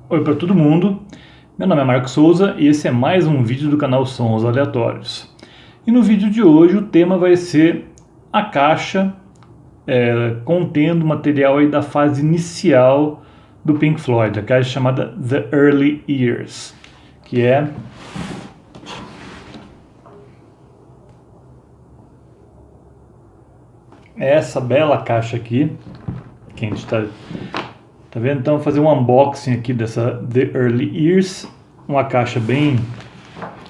Oi para todo mundo, meu nome é Marcos Souza e esse é mais um vídeo do canal Sons Aleatórios. E no vídeo de hoje o tema vai ser a caixa contendo material aí da fase inicial do Pink Floyd, a caixa chamada The Early Years, que é essa bela caixa aqui, que a gente está vendo. Então, vou fazer um unboxing aqui dessa The Early Years, uma caixa bem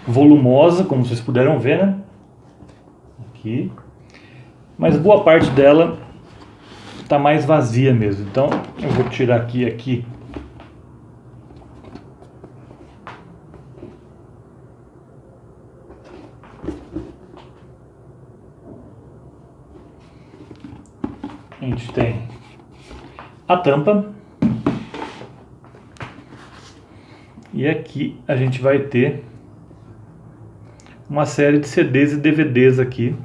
volumosa, como vocês puderam ver, né? Aqui. Mas boa parte dela está mais vazia mesmo. Então, eu vou tirar aqui. A gente tem a tampa. E aqui a gente vai ter uma série de CDs e DVDs aqui.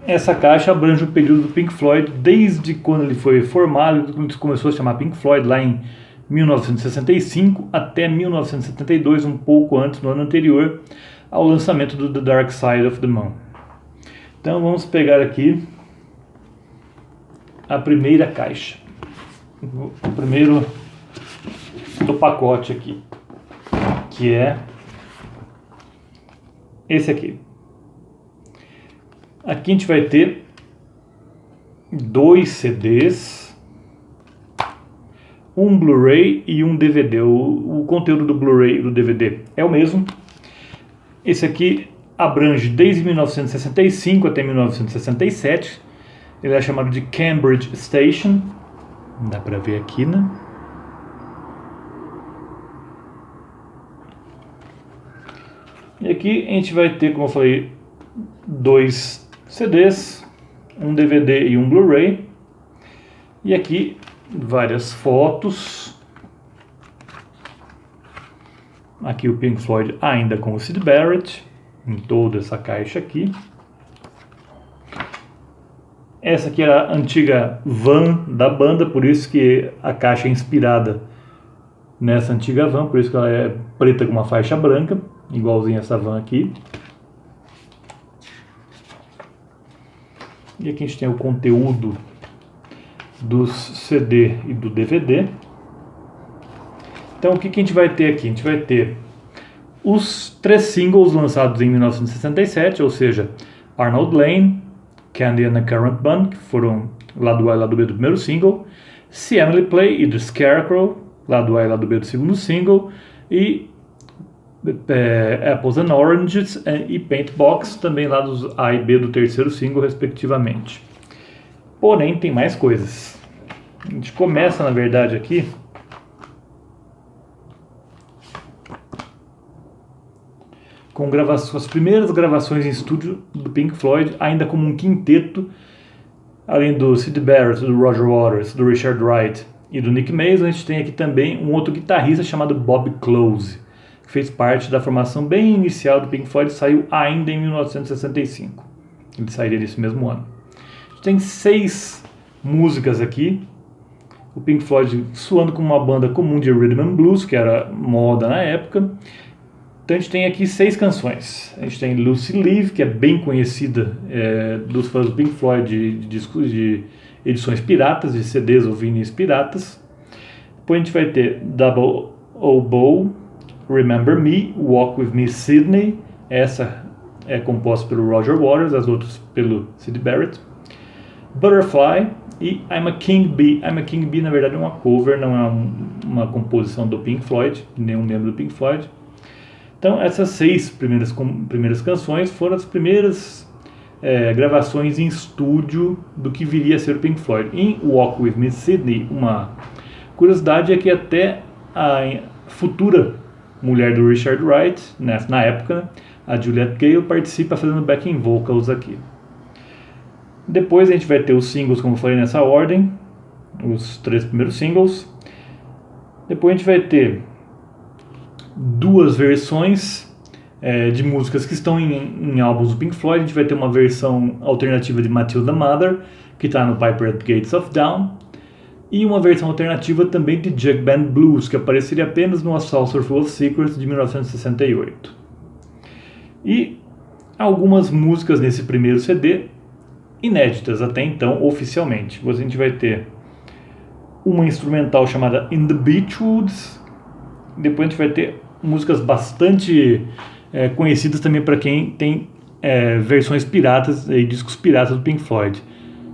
Essa caixa abrange o período do Pink Floyd, desde quando ele foi formado, quando ele começou a se chamar Pink Floyd, lá em 1965 até 1972, um pouco antes, no ano anterior, ao lançamento do The Dark Side of the Moon. Então vamos pegar aqui a primeira caixa, o primeiro do pacote aqui, que é esse aqui. Aqui a gente vai ter 2 CDs, um Blu-ray e um DVD. O conteúdo do Blu-ray e do DVD é o mesmo. Esse aqui abrange desde 1965 até 1967. Ele é chamado de Cambridge Station. Dá pra ver aqui, né? E aqui a gente vai ter, como eu falei, 2 CDs, um DVD e um Blu-ray. E aqui várias fotos. Aqui o Pink Floyd ainda com o Syd Barrett, em toda essa caixa aqui. Essa aqui era a antiga van da banda, por isso que a caixa é inspirada nessa antiga van, por isso que ela é preta com uma faixa branca, igualzinho essa van aqui. E aqui a gente tem o conteúdo dos CD e do DVD. Então o que a gente vai ter aqui? A gente vai ter os 3 singles lançados em 1967, ou seja, Arnold Layne, Candy and the Currant Bun, que foram lado A e lado B do primeiro single, See Emily Play e The Scarecrow, lado A e lado B do segundo single, e Apples and Oranges e Paintbox, também lados A e B do terceiro single, respectivamente. Porém, tem mais coisas. A gente começa, na verdade, aqui com as primeiras gravações em estúdio do Pink Floyd, ainda como um quinteto, além do Syd Barrett, do Roger Waters, do Richard Wright e do Nick Mason. A gente tem aqui também um outro guitarrista chamado Bob Close, que fez parte da formação bem inicial do Pink Floyd, saiu ainda em 1965. Ele sairia nesse mesmo ano. A gente tem 6 músicas aqui. O Pink Floyd suando como uma banda comum de rhythm and blues, que era moda na época. Então a gente tem aqui 6 canções. A gente tem Lucy Live, que é bem conhecida dos fãs do Pink Floyd, de discos de edições piratas, de CDs ou vinis piratas. Depois a gente vai ter Double Oboe, Remember Me, Walk With Me Sydney. Essa é composta pelo Roger Waters, as outras pelo Syd Barrett. Butterfly e I'm a King Bee. I'm a King Bee, na verdade, é uma cover, não é uma composição do Pink Floyd, nenhum membro do Pink Floyd. Então, essas 6 primeiras canções foram as primeiras gravações em estúdio do que viria a ser o Pink Floyd. Em Walk With Me Sydney, uma curiosidade é que até a futura mulher do Richard Wright, na época, a Juliette Gale, participa fazendo backing vocals aqui. Depois a gente vai ter os singles, como eu falei, nessa ordem, os 3 primeiros singles. Depois a gente vai ter 2 versões de músicas que estão em álbuns do Pink Floyd. A gente vai ter uma versão alternativa de Matilda Mother, que está no Piper at the Gates of Dawn. e uma versão alternativa também de Jug Band Blues, que apareceria apenas no A Saucer Full of Secrets de 1968. E algumas músicas nesse primeiro CD, inéditas até então oficialmente. A gente vai ter uma instrumental chamada In the Beechwoods, depois a gente vai ter músicas bastante conhecidas também para quem tem versões piratas e discos piratas do Pink Floyd.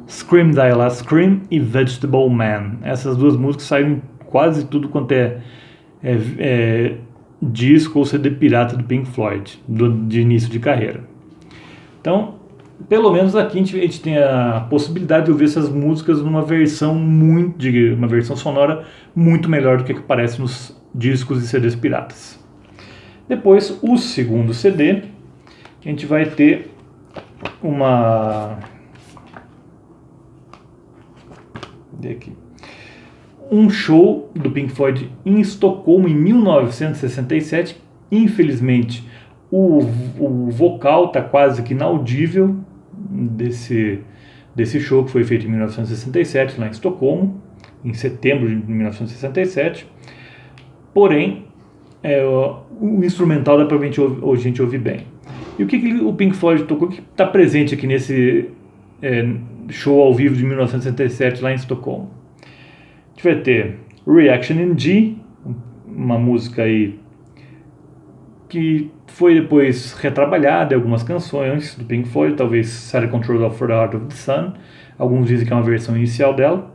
Scream Thy Last Scream e Vegetable Man. Essas duas músicas saíram em quase tudo quanto é disco ou CD pirata do Pink Floyd, de início de carreira. Então, pelo menos aqui a gente tem a possibilidade de ouvir essas músicas numa versão uma versão sonora muito melhor do que aparece nos discos e CDs piratas. Depois, o segundo CD, a gente vai ter um show do Pink Floyd em Estocolmo em 1967. Infelizmente, o vocal está quase que inaudível desse show que foi feito em 1967 lá em Estocolmo, em setembro de 1967. Porém, o instrumental dá pra gente ouvir bem. E o que o Pink Floyd tocou, que está presente aqui nesse show ao vivo de 1967 lá em Estocolmo? A gente vai ter Reaction in G, uma música aí que foi depois retrabalhada em algumas canções do Pink Floyd, talvez Set a Control for the Heart of the Sun. Alguns dizem que é uma versão inicial dela,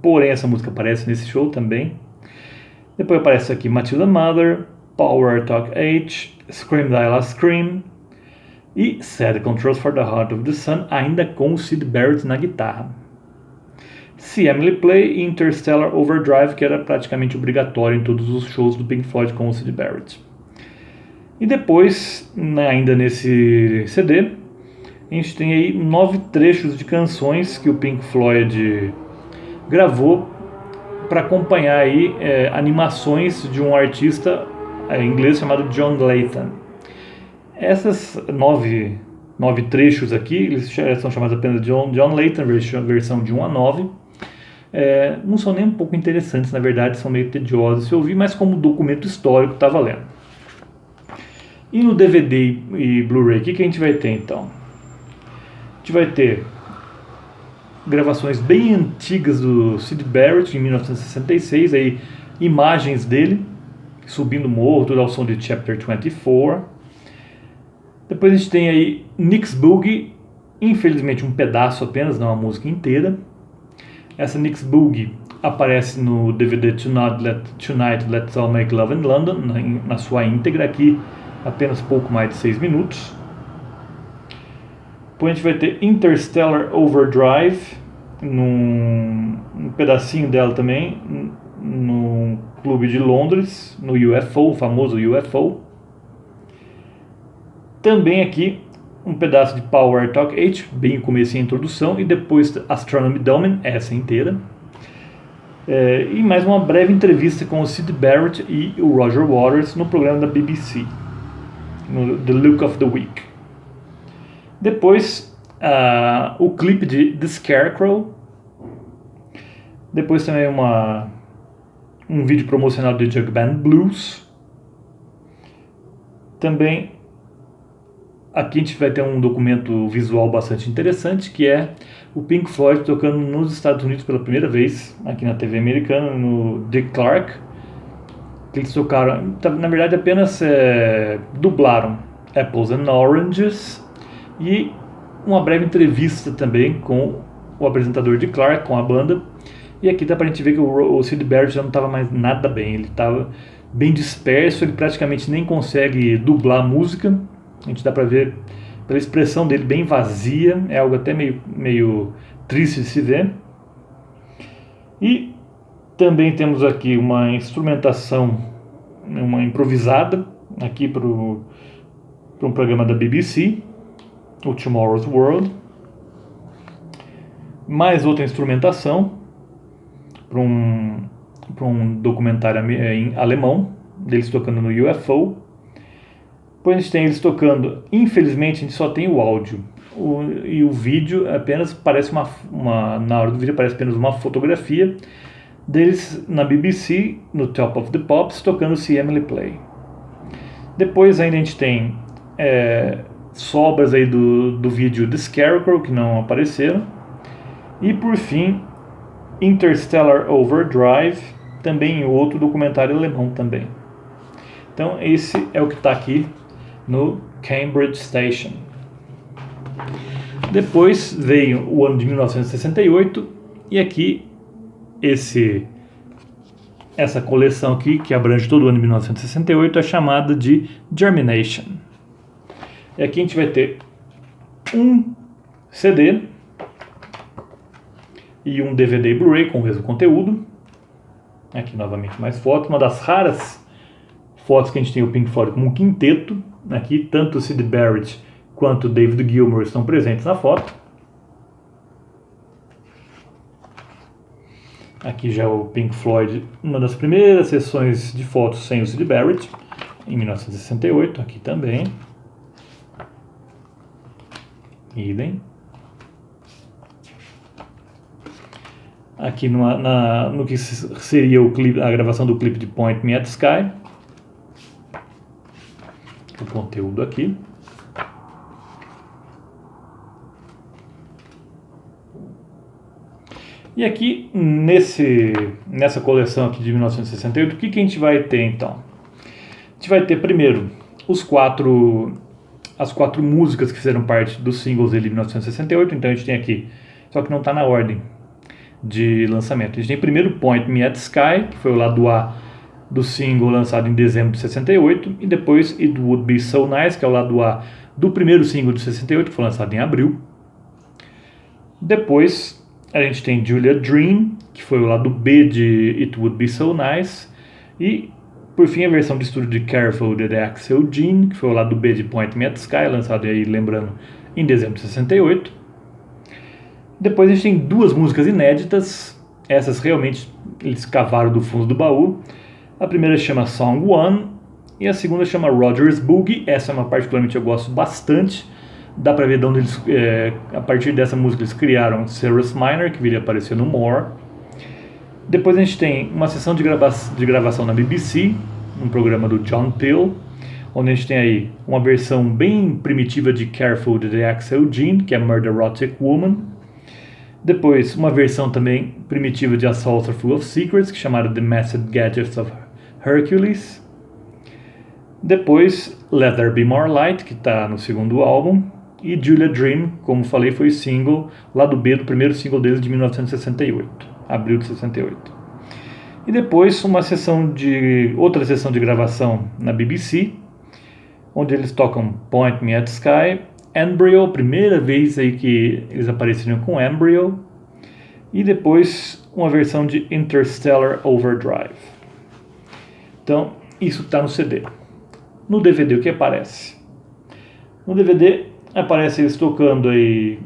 porém essa música aparece nesse show também. Depois aparece aqui Matilda Mother, Power Talk H, Scream Thy Last Scream e Set a Control for the Heart of the Sun, ainda com o Syd Barrett na guitarra. See Emily Play e Interstellar Overdrive, que era praticamente obrigatório em todos os shows do Pink Floyd com o Syd Barrett. E depois, ainda nesse CD, a gente tem aí 9 trechos de canções que o Pink Floyd gravou para acompanhar aí animações de um artista inglês chamado John Layton. Essas 9 trechos aqui, eles são chamados apenas de John Layton, versão de 1 a 9. Não são nem um pouco interessantes, na verdade, são meio tediosos se ouvir, mas como documento histórico está valendo. E no DVD e Blu-ray, o que a gente vai ter então? A gente vai ter gravações bem antigas do Syd Barrett, em 1966, aí, imagens dele subindo o morro, tudo ao som de Chapter 24. Depois a gente tem aí Nick's Boogie, infelizmente um pedaço apenas, não a música inteira. Essa Nick's Boogie aparece no DVD Tonight Let's All Make Love in London, na sua íntegra, aqui apenas pouco mais de 6 minutos. Depois a gente vai ter Interstellar Overdrive, um pedacinho dela também, no clube de Londres, no UFO, o famoso UFO. Também aqui um pedaço de Power Talk H, bem o começo e a introdução, e depois Astronomy Domain, essa inteira. E mais uma breve entrevista com o Syd Barrett e o Roger Waters no programa da BBC, no The Look of the Week. Depois o clipe de The Scarecrow. Depois também um vídeo promocional de Jug Band Blues. Também aqui a gente vai ter um documento visual bastante interessante, que é o Pink Floyd tocando nos Estados Unidos pela primeira vez, aqui na TV americana, no Dick Clark. Eles tocaram, na verdade apenas dublaram Apples and Oranges, e uma breve entrevista também com o apresentador de Clark, com a banda. E aqui dá pra gente ver que o Syd Barrett já não estava mais nada bem, ele estava bem disperso, ele praticamente nem consegue dublar a música. A gente dá pra ver pela expressão dele bem vazia, é algo até meio triste de se ver. E também temos aqui uma instrumentação, uma improvisada, aqui para um programa da BBC, o Tomorrow's World. Mais outra instrumentação para um documentário em alemão, deles tocando no UFO. Depois a gente tem eles tocando, infelizmente a gente só tem o áudio, e o vídeo apenas parece na hora do vídeo aparece apenas uma fotografia, deles na BBC, no Top of the Pops, tocando See Emily Play. Depois ainda a gente tem sobras aí do vídeo The Scarecrow, que não apareceram. E por fim, Interstellar Overdrive, também outro documentário alemão também. Então esse é o que está aqui no Cambridge Station. Depois veio o ano de 1968 e aqui essa coleção aqui, que abrange todo o ano de 1968, é chamada de Germination. E aqui a gente vai ter um CD e um DVD Blu-ray com o mesmo conteúdo. Aqui novamente mais fotos, uma das raras fotos que a gente tem o Pink Floyd como um quinteto. Aqui tanto o Syd Barrett quanto o David Gilmour estão presentes na foto. Aqui já o Pink Floyd, uma das primeiras sessões de fotos sem o Syd Barrett, em 1968, aqui também. Idem. Aqui no que seria o clipe, a gravação do clipe de Point Me at Sky. O conteúdo aqui. E aqui, nessa coleção aqui de 1968, o que a gente vai ter então? A gente vai ter primeiro as quatro músicas que fizeram parte dos singles dele de 1968, então a gente tem aqui, só que não está na ordem de lançamento. A gente tem primeiro Point Me at Sky, que foi o lado A do single lançado em dezembro de 68, e depois It Would Be So Nice, que é o lado A do primeiro single de 68, que foi lançado em abril. Depois a gente tem Julia Dream, que foi o lado B de It Would Be So Nice. E, por fim, a versão de estúdio de Careful de Axel Jean, que foi o lado B de Point Me at Sky, lançado aí, lembrando, em dezembro de 68. Depois a gente tem duas músicas inéditas. Essas realmente eles cavaram do fundo do baú. A primeira chama Song One e a segunda chama Roger's Boogie. Essa é uma particularmente eu gosto bastante. Dá pra ver de onde eles, a partir dessa música eles criaram Cirrus Minor, que viria a aparecer no More. Depois a gente tem uma sessão de gravação na BBC, um programa do John Peel, onde a gente tem aí uma versão bem primitiva de Careful de Axel Jean, que é Murderotic Woman. Depois uma versão também primitiva de A Saucer Full of Secrets, que é chamada The Masked Gadgets of Hercules. Depois Let There Be More Light, que está no segundo álbum. E Julia Dream, como falei, foi single, lado B do primeiro single deles de 1968, abril de 68. E depois outra sessão de gravação na BBC, onde eles tocam Point Me at Sky, Embryo, primeira vez aí que eles apareceram com Embryo, e depois uma versão de Interstellar Overdrive. Então, isso está no CD. No DVD, o que aparece? No DVD aparece eles tocando aí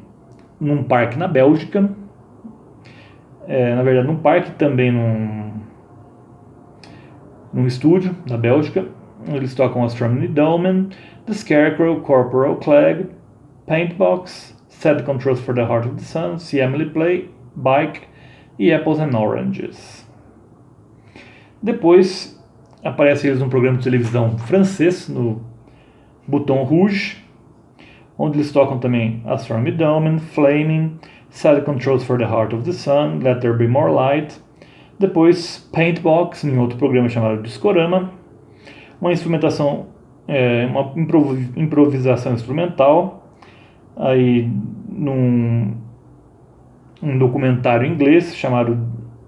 num parque na Bélgica, na verdade num parque também num estúdio na Bélgica. Eles tocam Astronomy Dolmen, The Scarecrow, Corporal Clegg, Paintbox, Set the Controls for the Heart of the Sun, See Emily Play, Bike e Apples and Oranges. Depois aparece eles num programa de televisão francês, no Bouton Rouge, onde eles tocam também Astronomy Dolmen, Flaming, Set the Controls for the Heart of the Sun, Let There Be More Light. Depois Paintbox, em outro programa chamado Discorama, uma instrumentação, uma improvisação instrumental, aí num documentário inglês chamado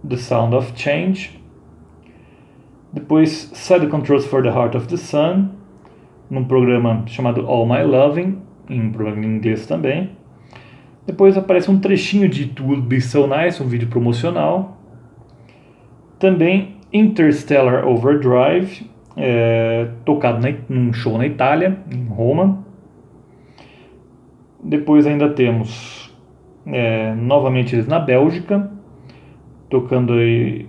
The Sound of Change. Depois Set the Controls for the Heart of the Sun, num programa chamado All My Loving, em programa em inglês também. Depois aparece um trechinho de It Would Be So Nice, um vídeo promocional. Também Interstellar Overdrive, tocado num show na Itália, em Roma. Depois ainda temos novamente eles na Bélgica, tocando aí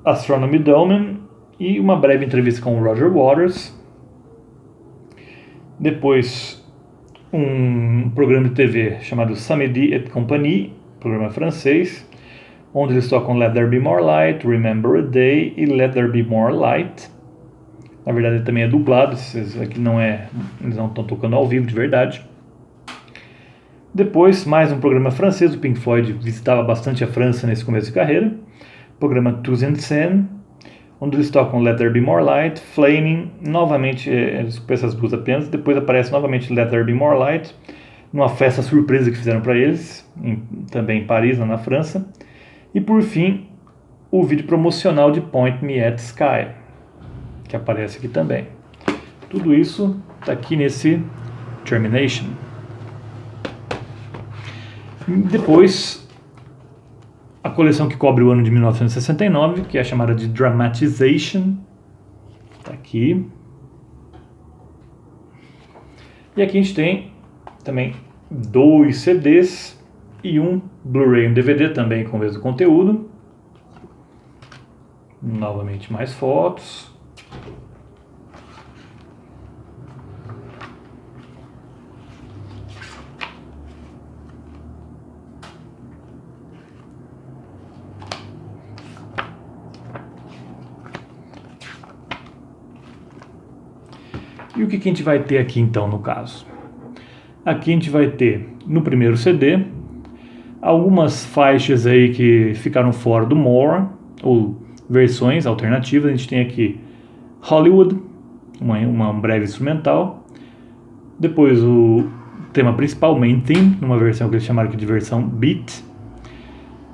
Astronomy Dolmen e uma breve entrevista com o Roger Waters. Depois um programa de TV chamado Samedi et Compagnie, programa francês, onde eles tocam Let There Be More Light, Remember a Day e Let There Be More Light. Na verdade ele também é dublado, aqui não é, eles não estão tocando ao vivo de verdade. Depois, mais um programa francês, o Pink Floyd visitava bastante a França nesse começo de carreira. Programa Tous en Scène, onde eles tocam Let There Be More Light, Flaming, novamente, essas duas apenas, depois aparece novamente Let There Be More Light, numa festa surpresa que fizeram para eles, também em Paris, lá na França. E por fim, o vídeo promocional de Point Me at Sky, que aparece aqui também. Tudo isso está aqui nesse Termination. Depois, a coleção que cobre o ano de 1969, que é chamada de Dramatization, está aqui. E aqui a gente tem também 2 CDs e um Blu-ray e um DVD também com o mesmo conteúdo. Novamente mais fotos. E o que a gente vai ter aqui então no caso? Aqui a gente vai ter no primeiro CD algumas faixas aí que ficaram fora do More, ou versões alternativas. A gente tem aqui Hollywood, uma breve instrumental. Depois o tema principal, Main Theme, numa versão que eles chamaram aqui de versão Beat.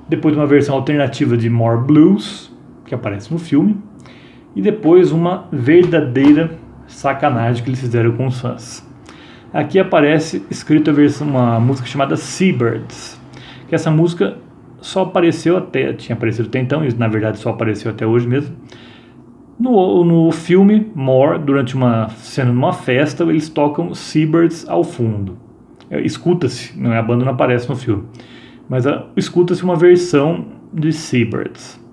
Depois uma versão alternativa de More Blues, que aparece no filme. E depois uma verdadeira sacanagem que eles fizeram com os fãs. Aqui aparece escrito uma música chamada Seabirds, que essa música só apareceu tinha aparecido até então, e na verdade só apareceu até hoje mesmo. No filme More, durante uma cena numa festa, eles tocam Seabirds ao fundo. Escuta-se, a banda não aparece no filme, mas escuta-se uma versão de Seabirds.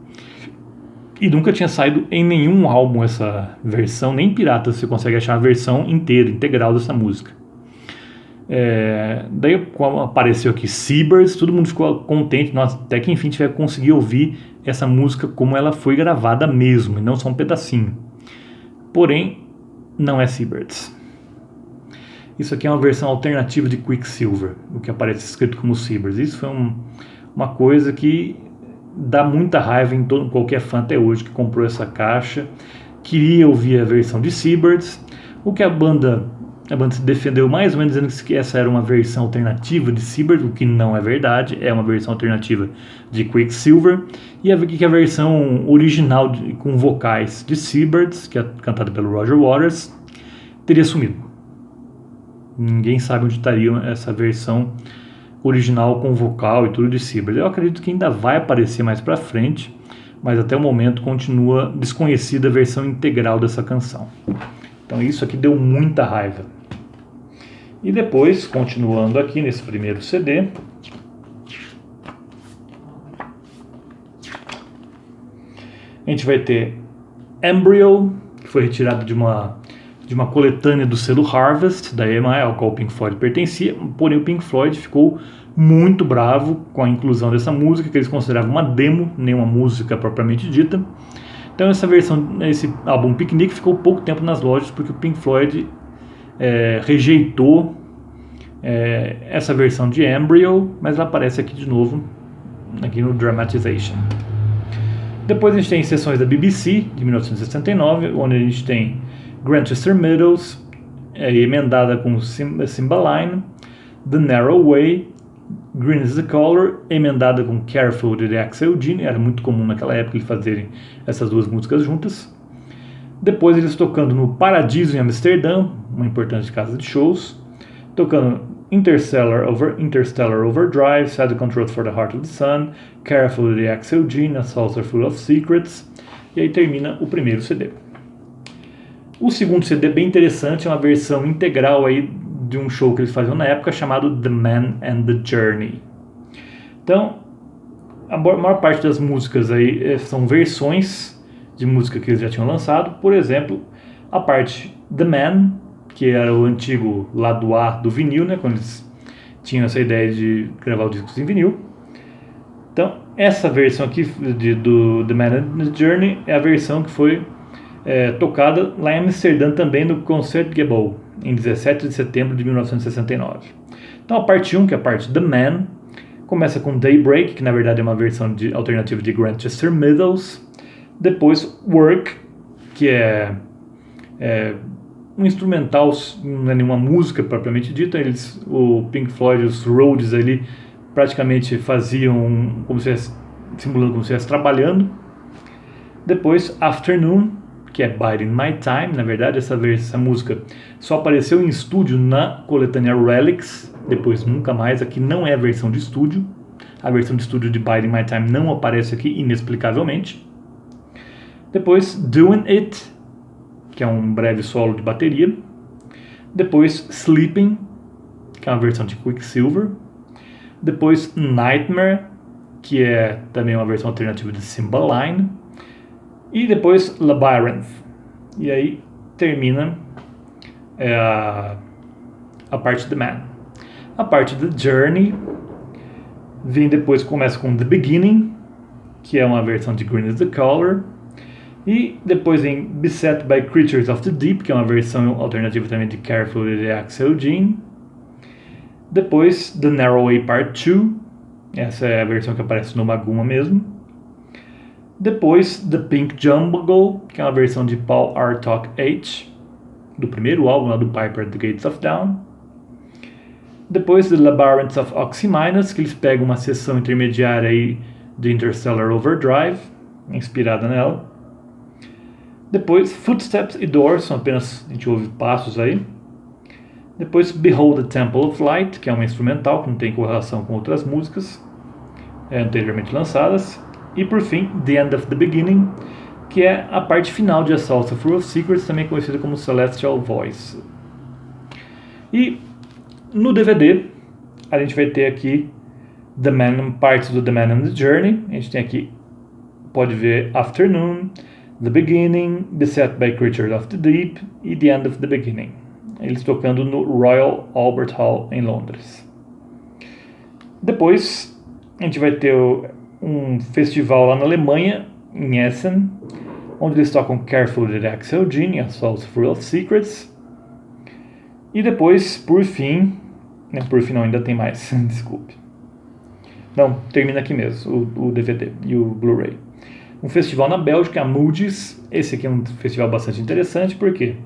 E nunca tinha saído em nenhum álbum essa versão, nem pirata você consegue achar a versão inteira, integral dessa música. Daí quando apareceu aqui Seabirds, todo mundo ficou contente, nossa, até que enfim tiver conseguir ouvir essa música como ela foi gravada mesmo, e não só um pedacinho. Porém, não é Seabirds. Isso aqui é uma versão alternativa de Quicksilver, o que aparece escrito como Seabirds. Isso foi uma coisa que dá muita raiva em qualquer fã até hoje que comprou essa caixa, queria ouvir a versão de Seabirds. O que a banda se defendeu mais ou menos dizendo que essa era uma versão alternativa de Seabirds, o que não é verdade, é uma versão alternativa de Quicksilver. E aqui a versão original com vocais de Seabirds, que é cantada pelo Roger Waters, teria sumido. Ninguém sabe onde estaria essa versão original com vocal e tudo de Seabirds. Eu acredito que ainda vai aparecer mais pra frente, mas até o momento continua desconhecida a versão integral dessa canção. Então isso aqui deu muita raiva. E depois, continuando aqui nesse primeiro CD, a gente vai ter Embryo, que foi retirado de uma coletânea do selo Harvest, da EMI, ao qual o Pink Floyd pertencia. Porém, o Pink Floyd ficou muito bravo com a inclusão dessa música, que eles consideravam uma demo, nem uma música propriamente dita. Então esse álbum Picnic ficou pouco tempo nas lojas, porque o Pink Floyd rejeitou essa versão de Embryo, mas ela aparece aqui de novo, aqui no Dramatization. Depois a gente tem sessões da BBC, de 1969, onde a gente tem Grantchester Meadows, emendada com Cymbeline, The Narrow Way, Green is the Color, emendada com Careful de Axel Gene. Era muito comum naquela época eles fazerem essas duas músicas juntas. Depois eles tocando no Paradiso em Amsterdã, uma importante casa de shows, tocando Interstellar Overdrive, Sad Control for the Heart of the Sun, Careful de Axel Gene, A Saucer Full of Secrets, e aí termina o primeiro CD. O segundo CD é bem interessante, é uma versão integral aí de um show que eles faziam na época chamado The Man and the Journey. Então, a maior parte das músicas aí são versões de música que eles já tinham lançado. Por exemplo, a parte The Man, que era o antigo lado A do vinil, né, quando eles tinham essa ideia de gravar os discos em vinil. Então, essa versão aqui do The Man and the Journey é a versão que foi tocada lá em Amsterdã também no Concertgebouw, em 17 de setembro de 1969. Então, a parte 1, que é a parte The Man, começa com Daybreak, que na verdade é uma versão alternativa de Grantchester Meadows. Depois Work, que é um instrumental, não é nenhuma música propriamente dita. O Pink Floyd, os Rhodes ali, praticamente faziam simulando como se estivesse trabalhando. Depois Afternoon, que é Biding My Time. Na verdade, essa música só apareceu em estúdio na coletânea Relics, depois nunca mais. Aqui não é a versão de estúdio. A versão de estúdio de Biding My Time não aparece aqui, inexplicavelmente. Depois Doing It, que é um breve solo de bateria. Depois Sleeping, que é uma versão de Quicksilver. Depois Nightmare, que é também uma versão alternativa de Cymbeline. E depois Labyrinth. E aí termina a parte The Man. A parte The Journey vem depois, começa com The Beginning, que é uma versão de Green is the Color. E depois vem Beset by Creatures of the Deep, que é uma versão alternativa também de Careful de Axel Jean. Depois The Narrow Way Part 2, essa é a versão que aparece no Maguma mesmo. Depois The Pink Jungle, que é uma versão de Paul Artok H, do primeiro álbum lá do Piper at the Gates of Dawn. Depois The Labyrinth of Oxyminus, que eles pegam uma seção intermediária aí de Interstellar Overdrive, inspirada nela. Depois Footsteps e Doors, apenas a gente ouve passos aí. Depois Behold the Temple of Light, que é uma instrumental que não tem correlação com outras músicas anteriormente lançadas. E por fim The End of the Beginning, que é a parte final de A Salsa Full of Secrets, também conhecida como Celestial Voice. E no DVD a gente vai ter aqui partes do The Man and the Journey. A gente tem aqui, pode ver Afternoon, The Beginning, Beset by Creatures of the Deep e The End of the Beginning. Eles tocando no Royal Albert Hall em Londres. Depois a gente vai ter um festival lá na Alemanha, em Essen, onde eles tocam Careful de Axel Jean e A Salsa Full of Secrets. E depois, por fim não, ainda tem mais, desculpe. Não, termina aqui mesmo, o DVD e o Blu-ray. Um festival na Bélgica, a Moody's. Esse aqui é um festival bastante interessante, porque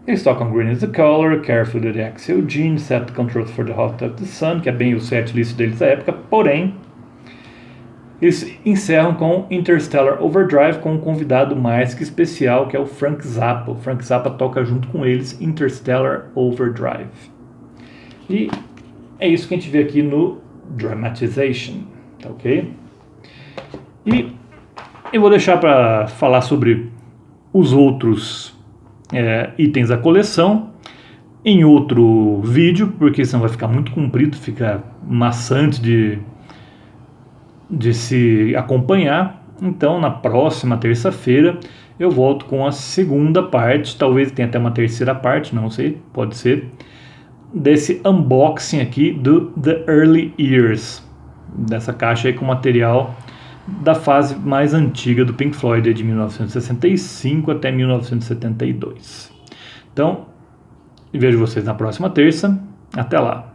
eles tocam Green is the Color, Careful de Axel Jean, Set Controls for the Heart of the Sun, que é bem o setlist deles da época, porém eles encerram com Interstellar Overdrive, com um convidado mais que especial, que é o Frank Zappa. O Frank Zappa toca junto com eles Interstellar Overdrive. E é isso que a gente vê aqui no Dramatization, tá ok? E eu vou deixar para falar sobre os outros itens da coleção em outro vídeo, porque senão vai ficar muito comprido, fica maçante de se acompanhar. Então na próxima terça-feira eu volto com a segunda parte, talvez tenha até uma terceira parte, não sei, pode ser, desse unboxing aqui do The Early Years, dessa caixa aí com material da fase mais antiga do Pink Floyd, de 1965 até 1972. Então, vejo vocês na próxima terça. Até lá!